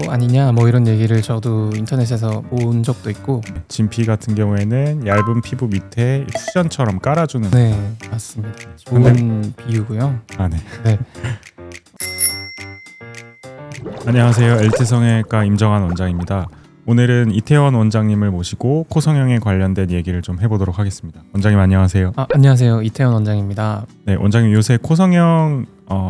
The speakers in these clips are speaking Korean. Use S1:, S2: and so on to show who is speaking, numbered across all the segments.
S1: 아니냐 뭐 이런 얘기를 저도 인터넷에서 본 적도 있고.
S2: 진피 같은 경우에는 얇은 피부 밑에 쿠션처럼 깔아주는.
S1: 네, 맞습니다. 좋은 비유고요.
S2: 네.
S1: 네.
S2: 안녕하세요. LT성형외과 임정환 원장입니다. 오늘은 이태원 원장님을 모시고 코성형에 관련된 얘기를 좀 해보도록 하겠습니다. 원장님 안녕하세요.
S1: 안녕하세요. 이태원 원장입니다.
S2: 네, 원장님 요새 코성형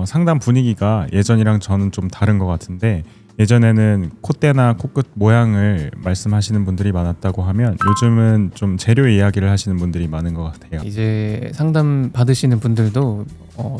S2: 상담 분위기가 예전이랑 저는 좀 다른 것 같은데, 예전에는 콧대나 코끝 모양을 말씀하시는 분들이 많았다고 하면 요즘은 좀 재료 이야기를 하시는 분들이 많은 것 같아요.
S1: 이제 상담 받으시는 분들도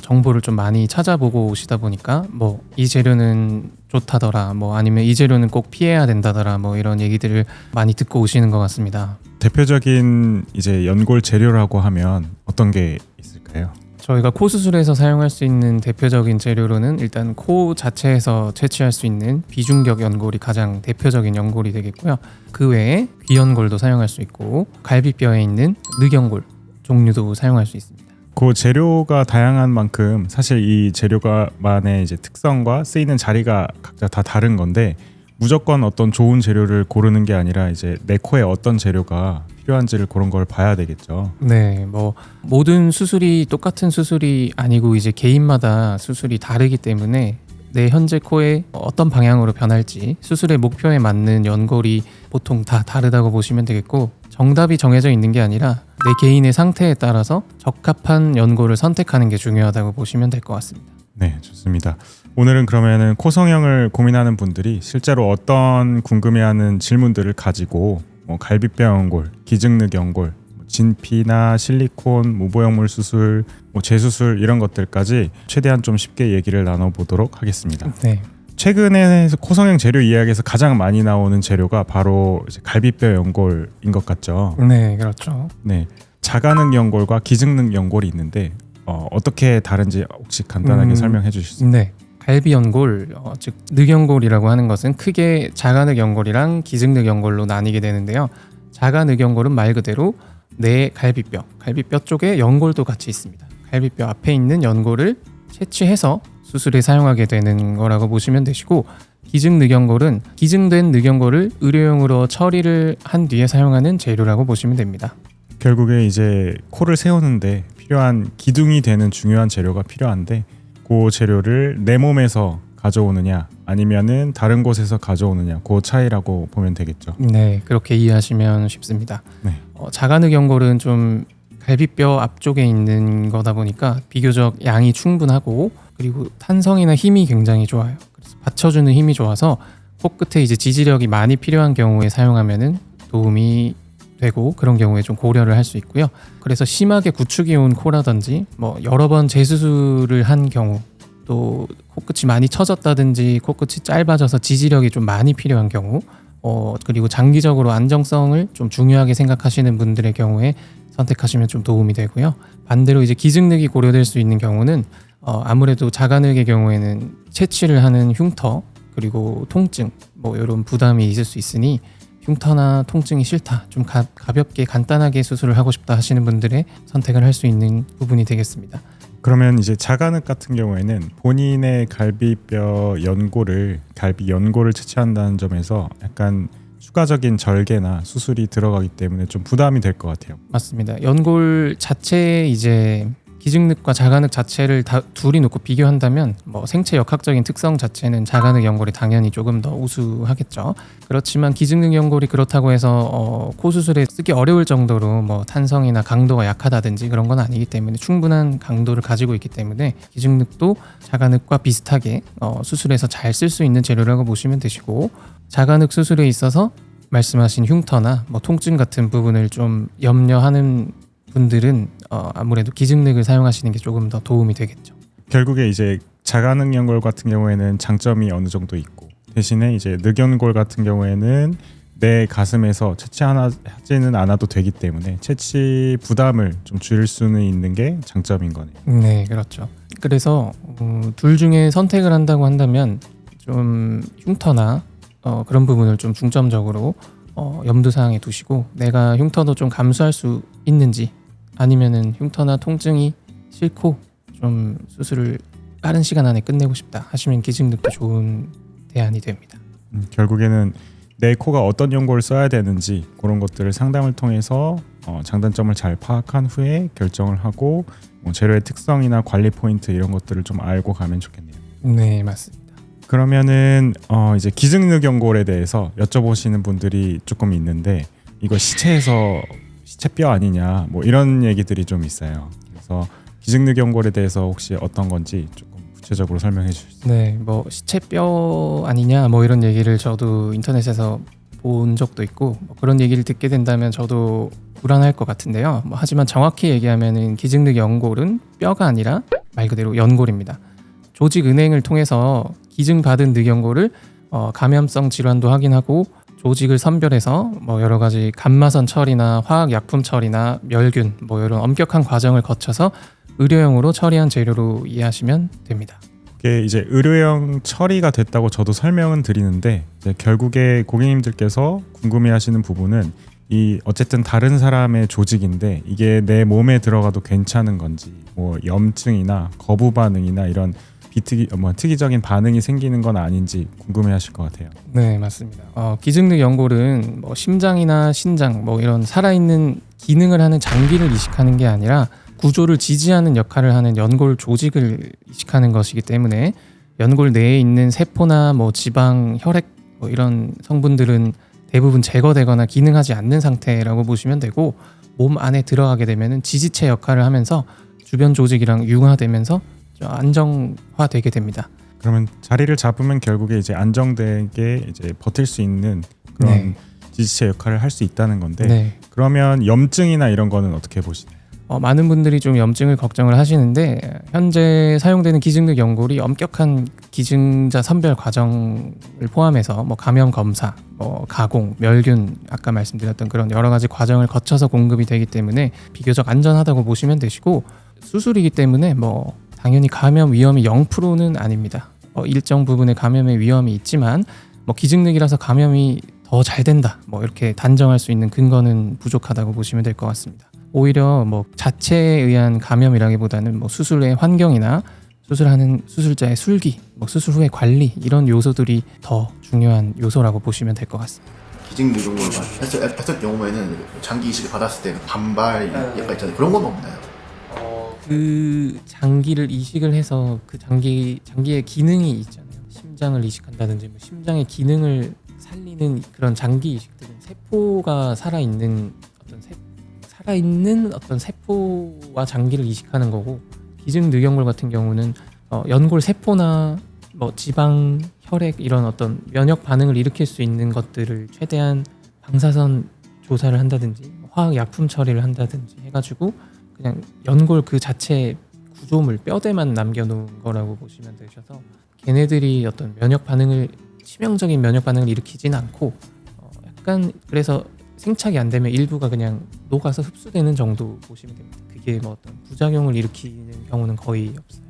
S1: 정보를 좀 많이 찾아보고 오시다 보니까 뭐 이 재료는 좋다더라, 뭐 아니면 이 재료는 꼭 피해야 된다더라, 뭐 이런 얘기들을 많이 듣고 오시는 것 같습니다.
S2: 대표적인 이제 연골 재료라고 하면 어떤 게 있을까요?
S1: 저희가 코 수술에서 사용할 수 있는 대표적인 재료로는 일단 코 자체에서 채취할 수 있는 비중격 연골이 가장 대표적인 연골이 되겠고요. 그 외에 귀연골도 사용할 수 있고 갈비뼈에 있는 늑연골 종류도 사용할 수 있습니다.
S2: 그 재료가 다양한 만큼 사실 이 재료가만의 이제 특성과 쓰이는 자리가 각자 다 다른 건데, 무조건 어떤 좋은 재료를 고르는 게 아니라 이제 내 코에 어떤 재료가 필요한지를 그런 걸 봐야 되겠죠.
S1: 네, 뭐 모든 수술이 똑같은 수술이 아니고 이제 개인마다 수술이 다르기 때문에 내 현재 코에 어떤 방향으로 변할지 수술의 목표에 맞는 연골이 보통 다 다르다고 보시면 되겠고, 정답이 정해져 있는 게 아니라 내 개인의 상태에 따라서 적합한 연골을 선택하는 게 중요하다고 보시면 될 것 같습니다.
S2: 네, 좋습니다. 오늘은 그러면은 코성형을 고민하는 분들이 실제로 어떤 궁금해하는 질문들을 가지고 갈비뼈 연골, 기증늑 연골, 진피나 실리콘, 무보형물 수술, 재수술 이런 것들까지 최대한 좀 쉽게 얘기를 나눠보도록 하겠습니다.
S1: 네.
S2: 최근에 코성형 재료 이야기에서 가장 많이 나오는 재료가 바로 이제 갈비뼈 연골인 것 같죠.
S1: 네, 그렇죠.
S2: 네, 자가늑 연골과 기증늑 연골이 있는데 어떻게 다른지 혹시 간단하게 설명해 주실 수 있나요?
S1: 네. 갈비 연골, 즉 늑연골이라고 하는 것은 크게 자가늑 연골이랑 기증늑 연골로 나뉘게 되는데요. 자가늑 연골은 말 그대로 내 갈비뼈 쪽에 연골도 같이 있습니다. 갈비뼈 앞에 있는 연골을 채취해서 수술에 사용하게 되는 거라고 보시면 되시고, 기증늑 연골은 기증된 늑연골을 의료용으로 처리를 한 뒤에 사용하는 재료라고 보시면 됩니다.
S2: 결국에 이제 코를 세우는데 필요한 기둥이 되는 중요한 재료가 필요한데, 그 재료를 내 몸에서 가져오느냐 아니면은 다른 곳에서 가져오느냐, 그 차이라고 보면 되겠죠.
S1: 네, 그렇게 이해하시면 쉽습니다.
S2: 네.
S1: 자가늑 연골은 좀 갈비뼈 앞쪽에 있는 거다 보니까 비교적 양이 충분하고, 그리고 탄성이나 힘이 굉장히 좋아요. 그래서 받쳐주는 힘이 좋아서 코끝에 이제 지지력이 많이 필요한 경우에 사용하면은 도움이 되고, 그런 경우에 좀 고려를 할 수 있고요. 그래서 심하게 구축이 온 코라든지 뭐 여러 번 재수술을 한 경우, 또 코끝이 많이 처졌다든지 코끝이 짧아져서 지지력이 좀 많이 필요한 경우, 그리고 장기적으로 안정성을 좀 중요하게 생각하시는 분들의 경우에 선택하시면 좀 도움이 되고요. 반대로 이제 기증늑이 고려될 수 있는 경우는 아무래도 자가늑의 경우에는 채취를 하는 흉터, 그리고 통증, 뭐 이런 부담이 있을 수 있으니 흉터나 통증이 싫다, 좀 가볍게 간단하게 수술을 하고 싶다 하시는 분들의 선택을 할 수 있는 부분이 되겠습니다.
S2: 그러면 이제 자가늑 같은 경우에는 본인의 갈비뼈 연골을, 갈비 연골을 채취한다는 점에서 약간 추가적인 절개나 수술이 들어가기 때문에 좀 부담이 될 것 같아요.
S1: 맞습니다. 연골 자체에 이제 기증늑과 자가늑 자체를 둘이 놓고 비교한다면 뭐 생체 역학적인 특성 자체는 자가늑 연골이 당연히 조금 더 우수하겠죠. 그렇지만 기증늑 연골이 그렇다고 해서 코 수술에 쓰기 어려울 정도로 뭐 탄성이나 강도가 약하다든지 그런 건 아니기 때문에 충분한 강도를 가지고 있기 때문에 기증늑도 자가늑과 비슷하게 수술에서 잘 쓸 수 있는 재료라고 보시면 되시고, 자가늑 수술에 있어서 말씀하신 흉터나 뭐 통증 같은 부분을 좀 염려하는 분들은 아무래도 기증늑을 사용하시는 게 조금 더 도움이 되겠죠.
S2: 결국에 이제 자가늑 연골 같은 경우에는 장점이 어느 정도 있고, 대신에 이제 늑연골 같은 경우에는 내 가슴에서 채취하지는 않아도 되기 때문에 채취 부담을 좀 줄일 수는 있는 게 장점인 거네요.
S1: 네, 그렇죠. 그래서 둘 중에 선택을 한다고 한다면 좀 흉터나 그런 부분을 좀 중점적으로 염두사항에 두시고, 내가 흉터도 좀 감수할 수 있는지, 아니면은 흉터나 통증이 싫고 좀 수술을 빠른 시간 안에 끝내고 싶다 하시면 기증늑도 좋은 대안이 됩니다.
S2: 결국에는 내 코가 어떤 연고를 써야 되는지 그런 것들을 상담을 통해서 장단점을 잘 파악한 후에 결정을 하고 재료의 특성이나 관리 포인트 이런 것들을 좀 알고 가면 좋겠네요.
S1: 네, 맞습니다.
S2: 그러면은 이제 기증늑 연골에 대해서 여쭤보시는 분들이 조금 있는데 이거 시체에서 시체뼈 아니냐 뭐 이런 얘기들이 좀 있어요. 그래서 기증늑 연골에 대해서 혹시 어떤 건지 조금 구체적으로 설명해 주시죠.
S1: 네, 뭐 시체뼈 아니냐 뭐 이런 얘기를 저도 인터넷에서 본 적도 있고 뭐 그런 얘기를 듣게 된다면 저도 불안할 것 같은데요. 뭐 하지만 정확히 얘기하면은 기증늑 연골은 뼈가 아니라 말 그대로 연골입니다. 조직 은행을 통해서 기증받은 늑연골을 감염성 질환도 확인하고 조직을 선별해서 뭐 여러 가지 감마선 처리나 화학 약품 처리나 멸균 뭐 이런 엄격한 과정을 거쳐서 의료용으로 처리한 재료로 이해하시면 됩니다.
S2: 이게 이제 의료용 처리가 됐다고 저도 설명은 드리는데 이제 결국에 고객님들께서 궁금해하시는 부분은 이 어쨌든 다른 사람의 조직인데 이게 내 몸에 들어가도 괜찮은 건지 뭐 염증이나 거부 반응이나 이런 특이적인 반응이 생기는 건 아닌지 궁금해하실 것 같아요.
S1: 네, 맞습니다. 기증늑 연골은 뭐 심장이나 신장 뭐 이런 살아있는 기능을 하는 장기를 이식하는 게 아니라 구조를 지지하는 역할을 하는 연골 조직을 이식하는 것이기 때문에 연골 내에 있는 세포나 뭐 지방, 혈액 뭐 이런 성분들은 대부분 제거되거나 기능하지 않는 상태라고 보시면 되고 몸 안에 들어가게 되면은 지지체 역할을 하면서 주변 조직이랑 융화되면서 안정화되게 됩니다.
S2: 그러면 자리를 잡으면 결국에 이제 안정되게 이제 버틸 수 있는 그런
S1: 네.
S2: 지지체 역할을 할 수 있다는 건데
S1: 네.
S2: 그러면 염증이나 이런 거는 어떻게 보시나요?
S1: 많은 분들이 좀 염증을 걱정을 하시는데 현재 사용되는 기증늑 연골이 엄격한 기증자 선별 과정을 포함해서 뭐 감염 검사, 뭐 가공, 멸균 아까 말씀드렸던 그런 여러 가지 과정을 거쳐서 공급이 되기 때문에 비교적 안전하다고 보시면 되시고 수술이기 때문에 뭐 당연히 감염 위험이 0%는 아닙니다. 일정 부분의 감염의 위험이 있지만 뭐 기증늑이라서 감염이 더 잘 된다 뭐 이렇게 단정할 수 있는 근거는 부족하다고 보시면 될 것 같습니다. 오히려 뭐 자체에 의한 감염이라기보다는 뭐 수술의 환경이나 수술하는 수술자의 술기, 뭐 수술 후의 관리 이런 요소들이 더 중요한 요소라고 보시면 될 것 같습니다.
S3: 기증 이런 걸 했을 경우에는 장기 이식을 받았을 때 반발 약간 있잖아요. 그런 건 없나요?
S1: 그 장기를 이식을 해서 그 장기의 기능이 있잖아요. 심장을 이식한다든지 뭐 심장의 기능을 살리는 그런 장기 이식들은 세포가 살아있는 어떤 세포와 장기를 이식하는 거고 기증 늑연골 같은 경우는 연골 세포나 뭐 지방, 혈액 이런 어떤 면역 반응을 일으킬 수 있는 것들을 최대한 방사선 조사를 한다든지 화학 약품 처리를 한다든지 해가지고 그냥 연골 그 자체 구조물 뼈대만 남겨놓은 거라고 보시면 되셔서 걔네들이 어떤 치명적인 면역 반응을 일으키진 않고 약간 그래서 생착이 안 되면 일부가 그냥 녹아서 흡수되는 정도 보시면 됩니다. 그게 뭐 어떤 부작용을 일으키는 경우는 거의 없어요.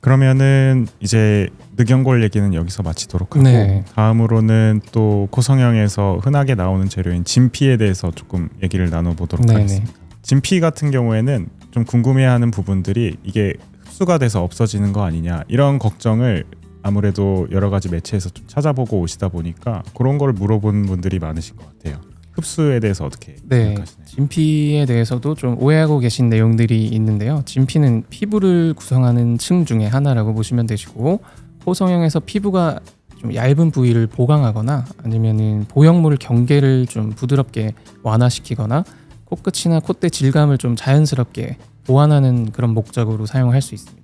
S2: 그러면은 이제 늑연골 얘기는 여기서 마치도록 하고
S1: 네.
S2: 다음으로는 또 코성형에서 흔하게 나오는 재료인 진피에 대해서 조금 얘기를 나눠보도록
S1: 네네.
S2: 하겠습니다. 진피 같은 경우에는 좀 궁금해하는 부분들이 이게 흡수가 돼서 없어지는 거 아니냐 이런 걱정을 아무래도 여러 가지 매체에서 좀 찾아보고 오시다 보니까 그런 걸 물어본 분들이 많으신 것 같아요. 흡수에 대해서 어떻게
S1: 네,
S2: 생각하시나요?
S1: 진피에 대해서도 좀 오해하고 계신 내용들이 있는데요. 진피는 피부를 구성하는 층 중에 하나라고 보시면 되시고 코성형에서 피부가 좀 얇은 부위를 보강하거나 아니면은 보형물 경계를 좀 부드럽게 완화시키거나 코끝이나 콧대 질감을 좀 자연스럽게 보완하는 그런 목적으로 사용할 수 있습니다.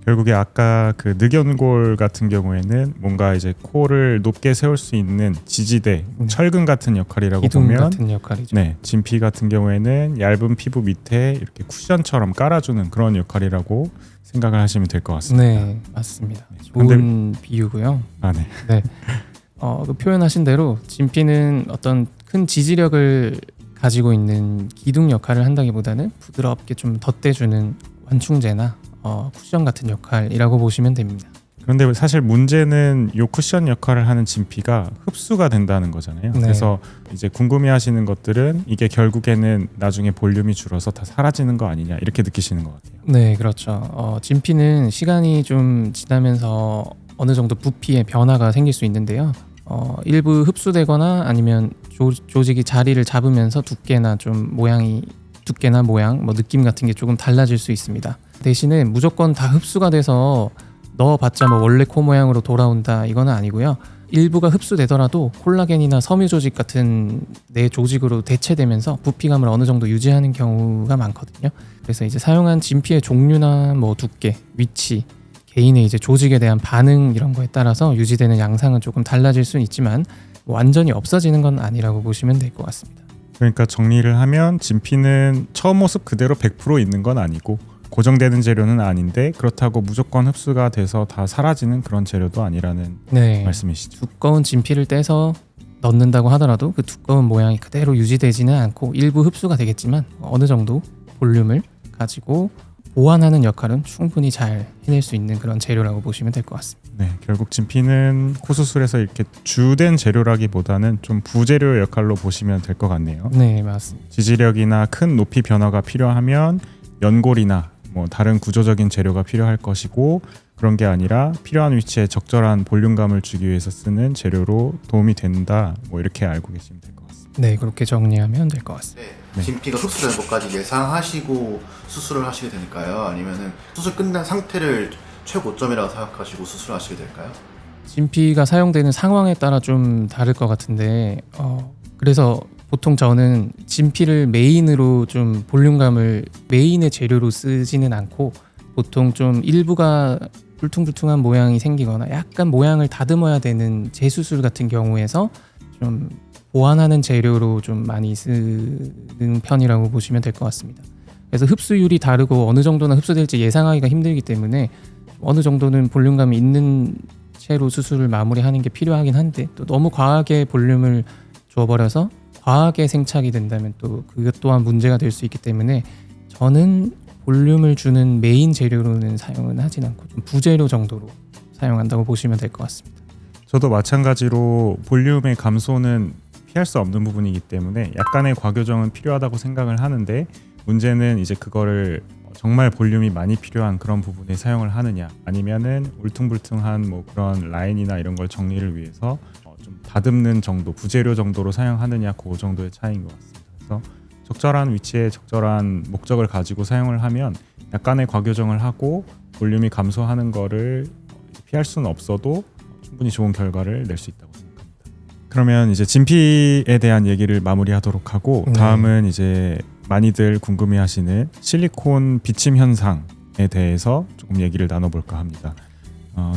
S2: 결국에 아까 그 늑연골 같은 경우에는 뭔가 이제 코를 높게 세울 수 있는 지지대, 철근 같은 역할이라고
S1: 기둥
S2: 보면
S1: 같은 역할이죠.
S2: 네, 진피 같은 경우에는 얇은 피부 밑에 이렇게 쿠션처럼 깔아주는 그런 역할이라고 생각을 하시면 될 것 같습니다.
S1: 네, 맞습니다.
S2: 네,
S1: 좋은 비유고요.
S2: 아, 네.
S1: 네, 그 표현하신 대로 진피는 어떤 큰 지지력을 가지고 있는 기둥 역할을 한다기보다는 부드럽게 좀 덧대주는 완충제나 쿠션 같은 역할이라고 보시면 됩니다.
S2: 그런데 사실 문제는 이 쿠션 역할을 하는 진피가 흡수가 된다는 거잖아요.
S1: 네.
S2: 그래서 이제 궁금해하시는 것들은 이게 결국에는 나중에 볼륨이 줄어서 다 사라지는 거 아니냐 이렇게 느끼시는 것 같아요.
S1: 네, 그렇죠. 진피는 시간이 좀 지나면서 어느 정도 부피의 변화가 생길 수 있는데요. 일부 흡수되거나 아니면 조직이 자리를 잡으면서 두께나 모양, 뭐 느낌 같은 게 조금 달라질 수 있습니다. 대신에 무조건 다 흡수가 돼서 넣어봤자 뭐 원래 코 모양으로 돌아온다 이거는 아니고요. 일부가 흡수되더라도 콜라겐이나 섬유 조직 같은 내 조직으로 대체되면서 부피감을 어느 정도 유지하는 경우가 많거든요. 그래서 이제 사용한 진피의 종류나 뭐 두께, 위치, 개인의 이제 조직에 대한 반응 이런 거에 따라서 유지되는 양상은 조금 달라질 수는 있지만 완전히 없어지는 건 아니라고 보시면 될 것 같습니다.
S2: 그러니까 정리를 하면 진피는 처음 모습 그대로 100% 있는 건 아니고 고정되는 재료는 아닌데 그렇다고 무조건 흡수가 돼서 다 사라지는 그런 재료도 아니라는
S1: 네.
S2: 말씀이시죠.
S1: 두꺼운 진피를 떼서 넣는다고 하더라도 그 두꺼운 모양이 그대로 유지되지는 않고 일부 흡수가 되겠지만 어느 정도 볼륨을 가지고 보완하는 역할은 충분히 잘 해낼 수 있는 그런 재료라고 보시면 될 것 같습니다.
S2: 네, 결국 진피는 코 수술에서 이렇게 주된 재료라기보다는 좀 부재료 역할로 보시면 될 것 같네요.
S1: 네, 맞습니다.
S2: 지지력이나 큰 높이 변화가 필요하면 연골이나 뭐 다른 구조적인 재료가 필요할 것이고 그런 게 아니라 필요한 위치에 적절한 볼륨감을 주기 위해서 쓰는 재료로 도움이 된다. 뭐 이렇게 알고 계시면 될 것 같습니다.
S1: 네, 그렇게 정리하면 될 것 같습니다.
S3: 네. 진피가 흡수되는 것까지 예상하시고 수술을 하시게 될까요? 아니면은 수술 끝난 상태를 최고점이라고 생각하시고 수술을 하시게 될까요?
S1: 진피가 사용되는 상황에 따라 좀 다를 것 같은데 그래서 보통 저는 진피를 메인으로 좀 볼륨감을 메인의 재료로 쓰지는 않고 보통 좀 일부가 울퉁불퉁한 모양이 생기거나 약간 모양을 다듬어야 되는 재수술 같은 경우에서 좀 보완하는 재료로 좀 많이 쓰는 편이라고 보시면 될 것 같습니다. 그래서 흡수율이 다르고 어느 정도나 흡수될지 예상하기가 힘들기 때문에 어느 정도는 볼륨감이 있는 채로 수술을 마무리하는 게 필요하긴 한데 또 너무 과하게 볼륨을 줘버려서 과하게 생착이 된다면 또 그것 또한 문제가 될 수 있기 때문에 저는 볼륨을 주는 메인 재료로는 사용은 하진 않고 좀 부재료 정도로 사용한다고 보시면 될 것 같습니다.
S2: 저도 마찬가지로 볼륨의 감소는 피할 수 없는 부분이기 때문에 약간의 과교정은 필요하다고 생각을 하는데 문제는 이제 그거를 정말 볼륨이 많이 필요한 그런 부분에 사용을 하느냐 아니면은 울퉁불퉁한 뭐 그런 라인이나 이런 걸 정리를 위해서 좀 다듬는 정도, 부재료 정도로 사용하느냐 그 정도의 차이인 것 같습니다. 그래서 적절한 위치에 적절한 목적을 가지고 사용을 하면 약간의 과교정을 하고 볼륨이 감소하는 거를 피할 수는 없어도 충분히 좋은 결과를 낼 수 있다고 생각합니다. 그러면 이제 진피에 대한 얘기를 마무리하도록 하고 다음은 이제 많이들 궁금해하시는 실리콘 비침 현상에 대해서 조금 얘기를 나눠볼까 합니다.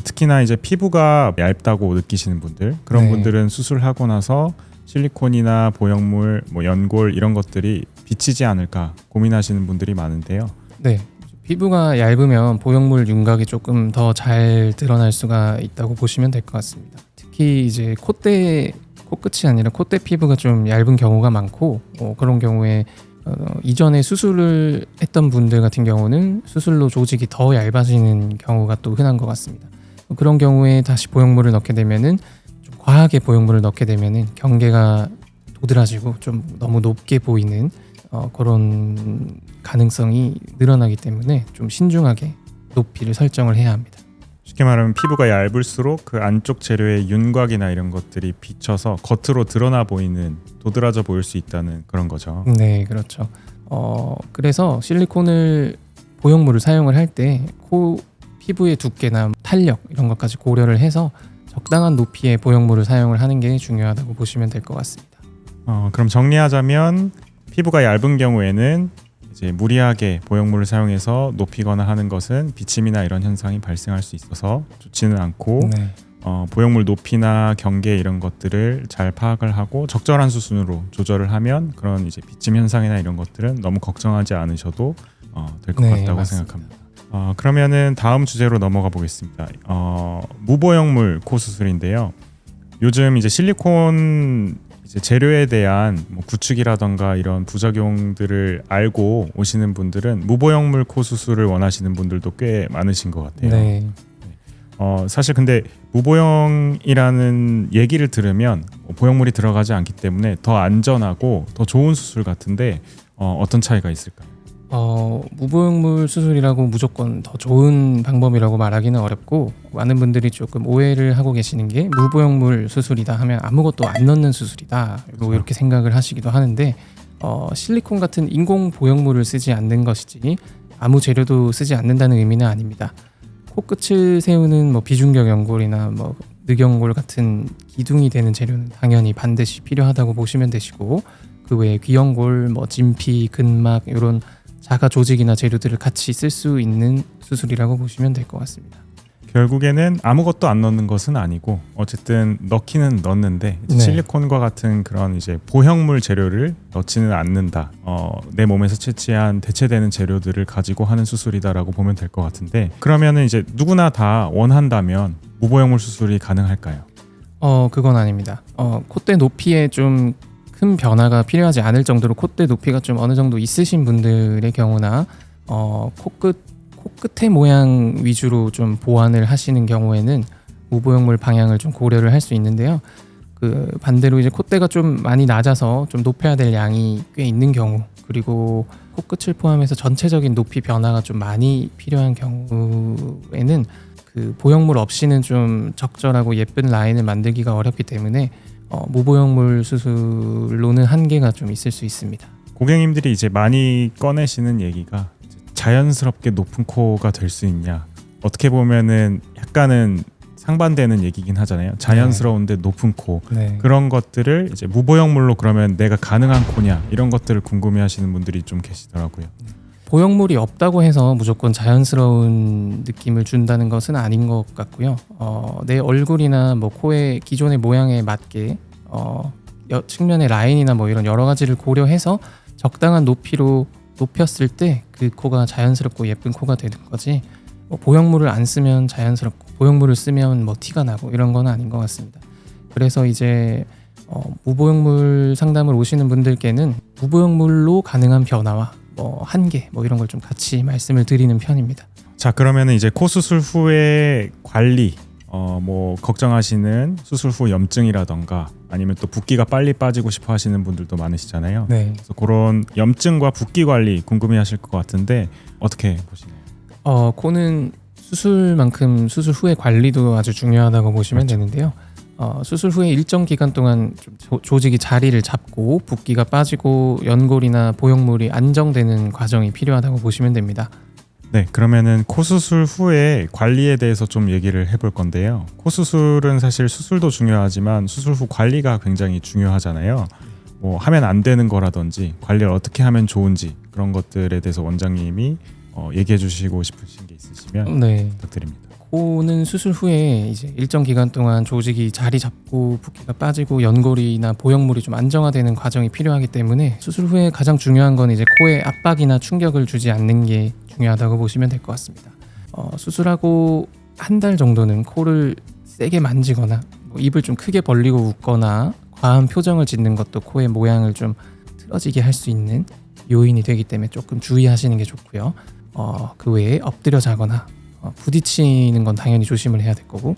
S2: 특히나 이제 피부가 얇다고 느끼시는 분들 그런
S1: 네.
S2: 분들은 수술하고 나서 실리콘이나 보형물, 뭐 연골 이런 것들이 비치지 않을까 고민하시는 분들이 많은데요.
S1: 네, 피부가 얇으면 보형물 윤곽이 조금 더 잘 드러날 수가 있다고 보시면 될 것 같습니다. 특히 이제 코끝이 아니라 콧대 피부가 좀 얇은 경우가 많고 그런 경우에 이전에 수술을 했던 분들 같은 경우는 수술로 조직이 더 얇아지는 경우가 또 흔한 것 같습니다. 그런 경우에 다시 보형물을 넣게 되면은 좀 과하게 보형물을 넣게 되면은 경계가 도드라지고 좀 너무 높게 보이는 그런 가능성이 늘어나기 때문에 좀 신중하게 높이를 설정을 해야 합니다.
S2: 쉽게 말하면 피부가 얇을수록 그 안쪽 재료의 윤곽이나 이런 것들이 비쳐서 겉으로 드러나 보이는 도드라져 보일 수 있다는 그런 거죠.
S1: 네, 그렇죠. 그래서 실리콘을 보형물을 사용을 할 때 코 피부의 두께나 탄력 이런 것까지 고려를 해서 적당한 높이의 보형물을 사용을 하는 게 중요하다고 보시면 될 것 같습니다.
S2: 그럼 정리하자면 피부가 얇은 경우에는 이제 무리하게 보형물을 사용해서 높이거나 하는 것은 비침이나 이런 현상이 발생할 수 있어서 좋지는 않고
S1: 네.
S2: 보형물 높이나 경계 이런 것들을 잘 파악을 하고 적절한 수순으로 조절을 하면 그런 이제 비침 현상이나 이런 것들은 너무 걱정하지 않으셔도 될 것
S1: 네,
S2: 같다고
S1: 맞습니다.
S2: 생각합니다. 그러면은 다음 주제로 넘어가 보겠습니다. 무보형물 코 수술인데요. 요즘 이제 실리콘 이제 재료에 대한 뭐 구축이라던가 이런 부작용들을 알고 오시는 분들은 무보형물 코 수술을 원하시는 분들도 꽤 많으신 것 같아요.
S1: 네.
S2: 사실 근데 무보형이라는 얘기를 들으면 보형물이 들어가지 않기 때문에 더 안전하고 더 좋은 수술 같은데 어떤 차이가 있을까요?
S1: 무보형물 수술이라고 무조건 더 좋은 방법이라고 말하기는 어렵고, 많은 분들이 조금 오해를 하고 계시는 게 무보형물 수술이다 하면 아무것도 안 넣는 수술이다 뭐 이렇게 생각을 하시기도 하는데, 실리콘 같은 인공 보형물을 쓰지 않는 것이지 아무 재료도 쓰지 않는다는 의미는 아닙니다. 코끝을 세우는 뭐 비중격 연골이나 뭐 늑연골 같은 기둥이 되는 재료는 당연히 반드시 필요하다고 보시면 되시고, 그 외에 귀연골, 뭐 진피, 근막 이런 자가 조직이나 재료들을 같이 쓸 수 있는 수술이라고 보시면 될 것 같습니다.
S2: 결국에는 아무것도 안 넣는 것은 아니고 어쨌든 넣기는 넣는데 이제
S1: 네.
S2: 실리콘과 같은 그런 이제 보형물 재료를 넣지는 않는다. 내 몸에서 채취한 대체되는 재료들을 가지고 하는 수술이다라고 보면 될 것 같은데, 그러면은 이제 누구나 다 원한다면 무보형물 수술이 가능할까요?
S1: 그건 아닙니다. 콧대 높이에 좀 큰 변화가 필요하지 않을 정도로 콧대 높이가 좀 어느 정도 있으신 분들의 경우나 코끝의 모양 위주로 좀 보완을 하시는 경우에는 무보형물 방향을 좀 고려를 할 수 있는데요. 그 반대로 이제 콧대가 좀 많이 낮아서 좀 높여야 될 양이 꽤 있는 경우, 그리고 코끝을 포함해서 전체적인 높이 변화가 좀 많이 필요한 경우에는 그 보형물 없이는 좀 적절하고 예쁜 라인을 만들기가 어렵기 때문에 무보형물 수술로는 한계가 좀 있을 수 있습니다.
S2: 고객님들이 이제 많이 꺼내시는 얘기가 자연스럽게 높은 코가 될 수 있냐, 어떻게 보면은 약간은 상반되는 얘기긴 하잖아요. 자연스러운데 높은 코,
S1: 네.
S2: 그런 것들을 이제 무보형물로 그러면 내가 가능한 코냐, 이런 것들을 궁금해하시는 분들이 좀 계시더라고요.
S1: 보형물이 없다고 해서 무조건 자연스러운 느낌을 준다는 것은 아닌 것 같고요. 내 얼굴이나 뭐 코의 기존의 모양에 맞게 측면의 라인이나 뭐 이런 여러 가지를 고려해서 적당한 높이로 높였을 때 그 코가 자연스럽고 예쁜 코가 되는 거지, 뭐 보형물을 안 쓰면 자연스럽고 보형물을 쓰면 뭐 티가 나고 이런 건 아닌 것 같습니다. 그래서 이제 무보형물 상담을 오시는 분들께는 무보형물로 가능한 변화와 뭐 한계 뭐 이런 걸 좀 같이 말씀을 드리는 편입니다.
S2: 자, 그러면은 이제 코 수술 후에 관리, 뭐 걱정하시는 수술 후 염증이라던가 아니면 또 붓기가 빨리 빠지고 싶어 하시는 분들도 많으시잖아요.
S1: 네.
S2: 그래서 그런 염증과 붓기 관리 궁금해하실 것 같은데 어떻게 보시나요?
S1: 코는 수술만큼 수술 후의 관리도 아주 중요하다고 보시면
S2: 그렇죠.
S1: 되는데요. 수술 후에 일정 기간 동안 좀 조직이 자리를 잡고 붓기가 빠지고 연골이나 보형물이 안정되는 과정이 필요하다고 보시면 됩니다.
S2: 네, 그러면은 코 수술 후에 관리에 대해서 좀 얘기를 해볼 건데요. 코 수술은 사실 수술도 중요하지만 수술 후 관리가 굉장히 중요하잖아요. 뭐 하면 안 되는 거라든지 관리를 어떻게 하면 좋은지 그런 것들에 대해서 원장님이 얘기해 주시고 싶으신 게 있으시면
S1: 네.
S2: 부탁드립니다.
S1: 코는 수술 후에 이제 일정 기간 동안 조직이 자리 잡고 붓기가 빠지고 연골이나 보형물이 좀 안정화되는 과정이 필요하기 때문에 수술 후에 가장 중요한 건 이제 코에 압박이나 충격을 주지 않는 게 중요하다고 보시면 될 것 같습니다. 수술하고 한 달 정도는 코를 세게 만지거나 뭐 입을 좀 크게 벌리고 웃거나 과한 표정을 짓는 것도 코의 모양을 좀 틀어지게 할 수 있는 요인이 되기 때문에 조금 주의하시는 게 좋고요. 그 외에 엎드려 자거나 부딪히는 건 당연히 조심을 해야 될 거고,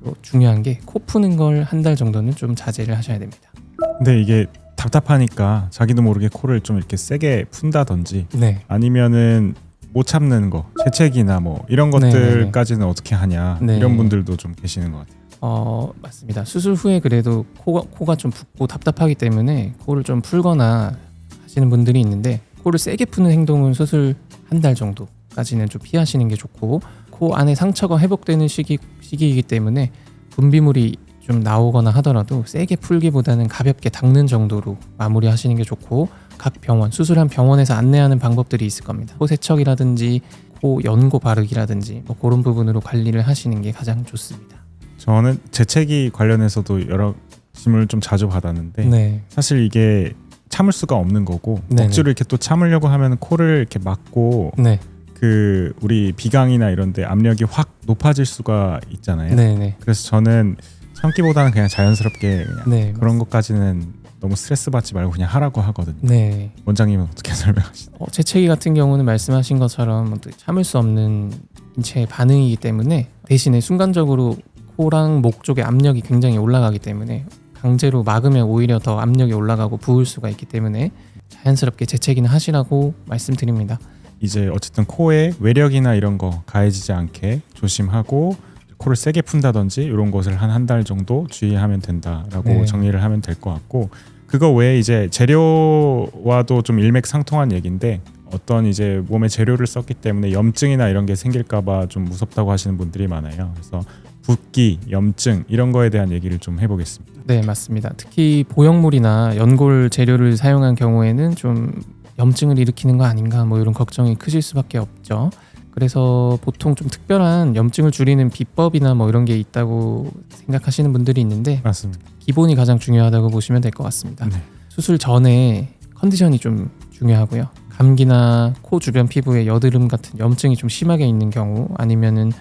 S1: 또 중요한 게 코 푸는 걸 한 달 정도는 좀 자제를 하셔야 됩니다.
S2: 근데 이게 답답하니까 자기도 모르게 코를 좀 이렇게 세게 푼다든지
S1: 네.
S2: 아니면은 못 참는 거, 재채기나 뭐 이런 것들까지는 어떻게 하냐,
S1: 네.
S2: 이런 분들도 좀 계시는 것 같아요.
S1: 맞습니다. 수술 후에 그래도 코가 좀 붓고 답답하기 때문에 코를 좀 풀거나 하시는 분들이 있는데, 코를 세게 푸는 행동은 수술 한 달 정도까지는 좀 피하시는 게 좋고, 코 안에 상처가 회복되는 시기이기 때문에 분비물이 좀 나오거나 하더라도 세게 풀기보다는 가볍게 닦는 정도로 마무리하시는 게 좋고, 각 병원, 수술한 병원에서 안내하는 방법들이 있을 겁니다. 코 세척이라든지 코 연고 바르기라든지 뭐 그런 부분으로 관리를 하시는 게 가장 좋습니다.
S2: 저는 재채기 관련해서도 여러 질문을 좀 자주 받았는데
S1: 네.
S2: 사실 이게 참을 수가 없는 거고,
S1: 네네.
S2: 억지로 이렇게 또 참으려고 하면 코를 이렇게 막고
S1: 네.
S2: 그 우리 비강이나 이런데 압력이 확 높아질 수가 있잖아요.
S1: 네.
S2: 그래서 저는 참기보다는 그냥 자연스럽게 그냥
S1: 네.
S2: 그런 것까지는 너무 스트레스 받지 말고 그냥 하라고 하거든요.
S1: 네.
S2: 원장님은 어떻게 설명하시나요?
S1: 재채기 같은 경우는 말씀하신 것처럼 참을 수 없는 인체의 반응이기 때문에, 대신에 순간적으로 코랑 목 쪽에 압력이 굉장히 올라가기 때문에 강제로 막으면 오히려 더 압력이 올라가고 부을 수가 있기 때문에 자연스럽게 재채기는 하시라고 말씀드립니다.
S2: 이제 어쨌든 코에 외력이나 이런 거 가해지지 않게 조심하고 코를 세게 푼다든지 이런 것을 한 달 정도 주의하면 된다라고
S1: 네.
S2: 정리를 하면 될 것 같고, 그거 외에 이제 재료와도 좀 일맥상통한 얘기인데, 어떤 이제 몸에 재료를 썼기 때문에 염증이나 이런 게 생길까봐 좀 무섭다고 하시는 분들이 많아요. 그래서 붓기, 염증 이런 거에 대한 얘기를 좀 해보겠습니다.
S1: 네, 맞습니다. 특히 보형물이나 연골 재료를 사용한 경우에는 좀 염증을 일으키는 거 아닌가 뭐 이런 걱정이 크실 수밖에 없죠. 그래서 보통 좀 특별한 염증을 줄이는 비법이나 뭐 이런 게 있다고 생각하시는 분들이 있는데,
S2: 맞습니다.
S1: 기본이 가장 중요하다고 보시면 될 것 같습니다.
S2: 네.
S1: 수술 전에 컨디션이 좀 중요하고요. 감기나 코 주변 피부에 여드름 같은 염증이 좀 심하게 있는 경우, 아니면은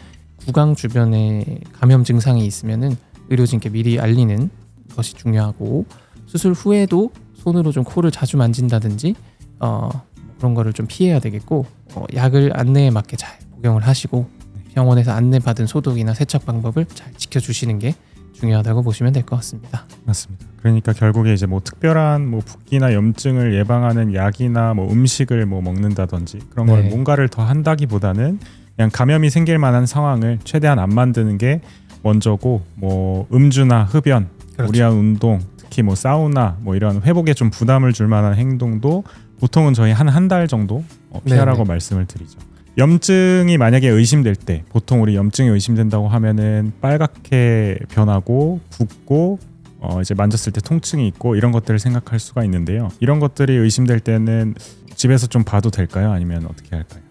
S1: 구강 주변에 감염 증상이 있으면은 의료진께 미리 알리는 것이 중요하고, 수술 후에도 손으로 좀 코를 자주 만진다든지 그런 거를 좀 피해야 되겠고, 약을 안내에 맞게 잘 복용을 하시고 병원에서 안내받은 소독이나 세척 방법을 잘 지켜주시는 게 중요하다고 보시면 될 것 같습니다.
S2: 맞습니다. 그러니까 결국에 이제 뭐 특별한 뭐 붓기나 염증을 예방하는 약이나 뭐 음식을 뭐 먹는다든지 그런 걸
S1: 네.
S2: 뭔가를 더 한다기보다는 그냥 감염이 생길 만한 상황을 최대한 안 만드는 게 먼저고, 뭐 음주나 흡연,
S1: 그렇죠.
S2: 무리한 운동, 특히 뭐 사우나 뭐 이런 회복에 좀 부담을 줄 만한 행동도 보통은 저희 한 달 정도 피하라고
S1: 네네.
S2: 말씀을 드리죠. 염증이 만약에 의심될 때, 보통 우리 염증이 의심된다고 하면은 빨갛게 변하고 붓고 이제 만졌을 때 통증이 있고 이런 것들을 생각할 수가 있는데요. 이런 것들이 의심될 때는 집에서 좀 봐도 될까요? 아니면 어떻게 할까요?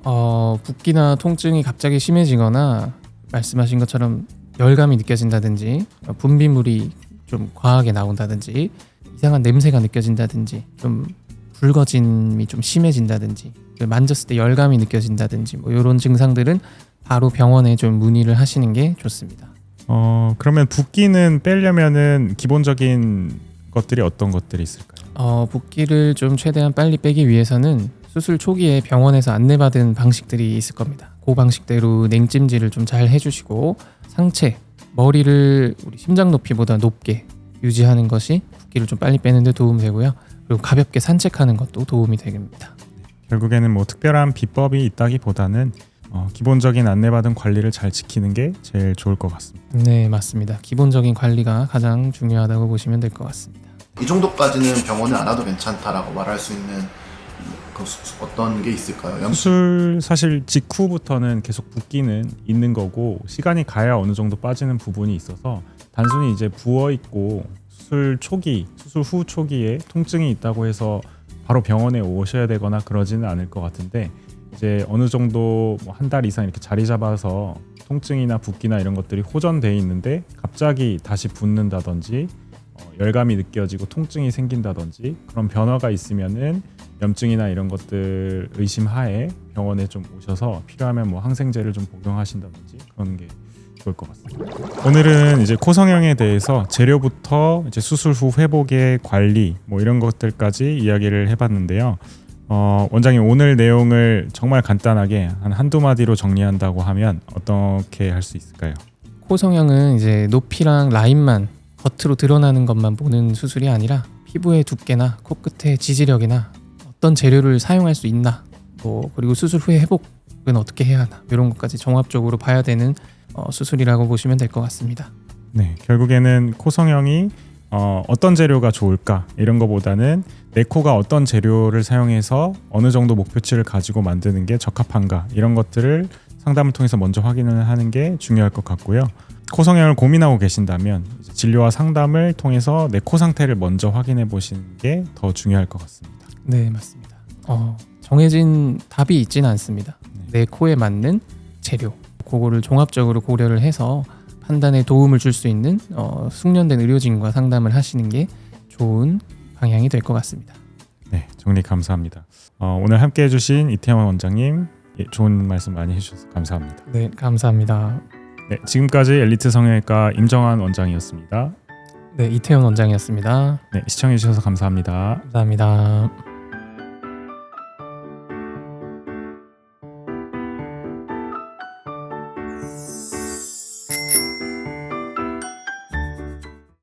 S1: 붓기나 통증이 갑자기 심해지거나 말씀하신 것처럼 열감이 느껴진다든지 분비물이 좀 과하게 나온다든지 이상한 냄새가 느껴진다든지 좀 붉어짐이 좀 심해진다든지 만졌을 때 열감이 느껴진다든지 뭐 이런 증상들은 바로 병원에 좀 문의를 하시는 게 좋습니다.
S2: 그러면 붓기는 빼려면은 기본적인 것들이 어떤 것들이 있을까요?
S1: 붓기를 좀 최대한 빨리 빼기 위해서는 수술 초기에 병원에서 안내받은 방식들이 있을 겁니다. 그 방식대로 냉찜질을 좀 잘 해주시고, 상체, 머리를 우리 심장 높이보다 높게 유지하는 것이 붓기를 좀 빨리 빼는 데 도움이 되고요. 그리고 가볍게 산책하는 것도 도움이 됩니다.
S2: 결국에는 뭐 특별한 비법이 있다기보다는 기본적인 안내받은 관리를 잘 지키는 게 제일 좋을 것 같습니다.
S1: 네, 맞습니다. 기본적인 관리가 가장 중요하다고 보시면 될 것 같습니다.
S3: 이 정도까지는 병원을 안 와도 괜찮다라고 말할 수 있는 어떤 게 있을까요?
S2: 수술 사실 직후부터는 계속 붓기는 있는 거고, 시간이 가야 어느 정도 빠지는 부분이 있어서 단순히 이제 부어 있고 수술 초기, 수술 후 초기에 통증이 있다고 해서 바로 병원에 오셔야 되거나 그러지는 않을 것 같은데, 이제 어느 정도 뭐 한 달 이상 이렇게 자리 잡아서 통증이나 붓기나 이런 것들이 호전돼 있는데 갑자기 다시 붓는다든지 열감이 느껴지고 통증이 생긴다든지 그런 변화가 있으면은 염증이나 이런 것들 의심하에 병원에 좀 오셔서 필요하면 뭐 항생제를 좀 복용하신다든지 그런 게 좋을 것 같습니다. 오늘은 이제 코 성형에 대해서 재료부터 이제 수술 후 회복의 관리 뭐 이런 것들까지 이야기를 해봤는데요. 원장님, 오늘 내용을 정말 간단하게 한두 마디로 정리한다고 하면 어떻게 할 수 있을까요?
S1: 코 성형은 이제 높이랑 라인만 겉으로 드러나는 것만 보는 수술이 아니라 피부의 두께나 코끝의 지지력이나 어떤 재료를 사용할 수 있나, 그리고 수술 후에 회복은 어떻게 해야 하나, 이런 것까지 종합적으로 봐야 되는 수술이라고 보시면 될 것 같습니다.
S2: 네, 결국에는 코 성형이 어떤 재료가 좋을까 이런 거보다는 내 코가 어떤 재료를 사용해서 어느 정도 목표치를 가지고 만드는 게 적합한가, 이런 것들을 상담을 통해서 먼저 확인을 하는 게 중요할 것 같고요. 코 성형을 고민하고 계신다면 진료와 상담을 통해서 내 코 상태를 먼저 확인해 보시는 게 더 중요할 것 같습니다.
S1: 네, 맞습니다. 정해진 답이 있지는 않습니다. 내 코에 맞는 재료, 그거를 종합적으로 고려를 해서 판단에 도움을 줄 수 있는 숙련된 의료진과 상담을 하시는 게 좋은 방향이 될 것 같습니다.
S2: 네, 정리 감사합니다. 오늘 함께 해주신 이태원 원장님, 좋은 말씀 많이 해주셔서 감사합니다.
S1: 네, 감사합니다.
S2: 네, 지금까지 엘리트 성형외과 임정환 원장이었습니다.
S1: 네, 이태원 원장이었습니다.
S2: 네, 시청해주셔서 감사합니다.
S1: 감사합니다.